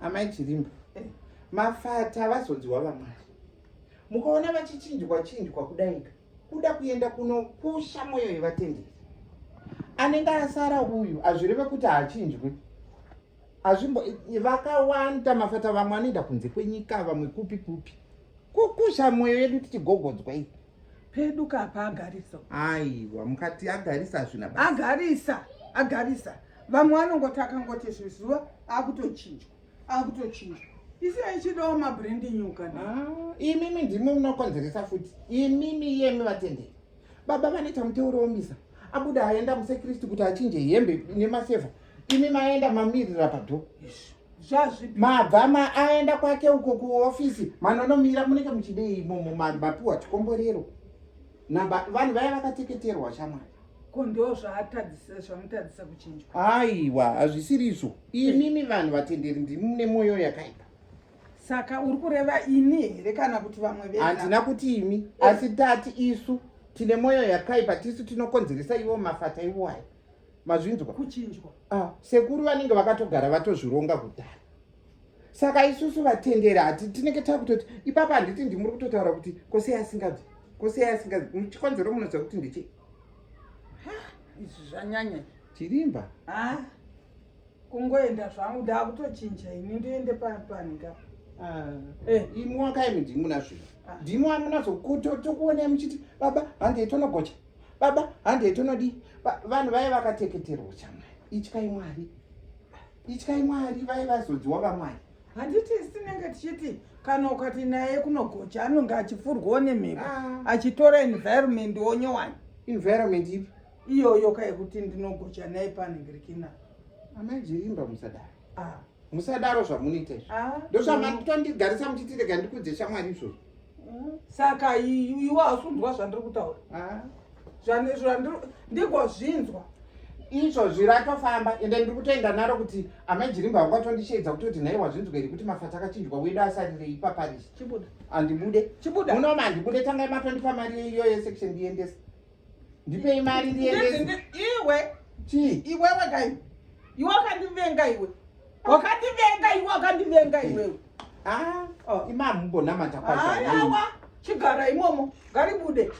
Amai Jilimba. Mafata vazodziwa vamwari. Mukaona vachichinjwa kudaika. Kuda kuenda kunokusha moyo yevatenderi. Anenge asara uyu azvireve kuti haachinjwe. Vakawanda mafata vamwe anoenda kunze kwenyika vamwe kupi. Kukusha moyo yedu tichigogodzwa iyi. Pedu kapa agarisa. Aiwa, mukati agarisa hazvina basa. Agarisa. Vamwe vanongotaka ngoti zvizuva akutochinjwa. Isi aichidawo mabrendi nyuka na. Imimi ndimi munokonzeresa futi. Imimi yemi vatenderi. Baba vanoita muteuro womisa. Abuda aenda musekristu kuti achinje hembe nemasevha. Imi maenda mamirira padho. Mabva aenda kwake uko kuofisi. Manonomira munenge muchidei imomo mapuwa chikomborero. Vanhu vaya vakateketerwa shamwari. Kondiwo zvamutadzisa kuchinjwa. Aiwa, hazvisiri izvo. Imimi vanhu vatenderi ndimi mune mwoyo yakaipa. Saka uri kureva ini here kana kuti vamwe vese? Handina kuti imi, asi tati isu tine mwoyo yakaipa, tisu tinokonzeresa ivo mafata iwaya. Mazvinzwa? Kuchinjwa. Sekuru vanenge vakatogara vatozvironga kudhara. Saka isusu vatenderi hati tinenge takutoti ipapa handiti ndimuri kutotaura kuti kosei asingabvi. Muchikonzero munoziva kuti ndichi? Izvi zvanyanya. Jilimba. Kungoenda zvangu ndakutochinja ini ndoende paninga. Imi wakaimi ndimi nazvino. Ndimi wamunazokuonai muchiti baba handei tonogocha. Baba handei tonodii. Vanhu vaya vakateketerwa chamwari. Ityai Mwari vaya vazodziwa vamwari. Handiti tinenge tichiti kana ukati naye kunogocha anonge achifurwawo nemhepo achitora environment wonyowani. Environment ipi? Iyoyo kai kuti ndinogocha naye paningirikina. Amai Jilimba musadaro. Musadaro zvamunoita izvo. Ndozvamatondigarisa muchiti rega ndikudze shamwari izvozvo. Saka iwe hausundwa zvandiri kutaura. Ndigozvinzwa. Izvo zviratofamba ende ndiri kutoenda naro kuti Amai Jilimba wakatondisheedza kutoti nhaye wazvinzwa here kuti mafata akachinjwa wedu asarire ipaparisi. Chibuda. Handibude. Chibuda. Munoma handibude tangai matondipa mari iyo yesection ndiendesa. Ndipei mari ndiendesa. Iwe. Chii? Iwe wegai. Iwe wakandivenga iwe. Wakandivenga iwewe. Imamu mbonamata kwazvo. Aiwa. Chigara imomo. Ngaribude.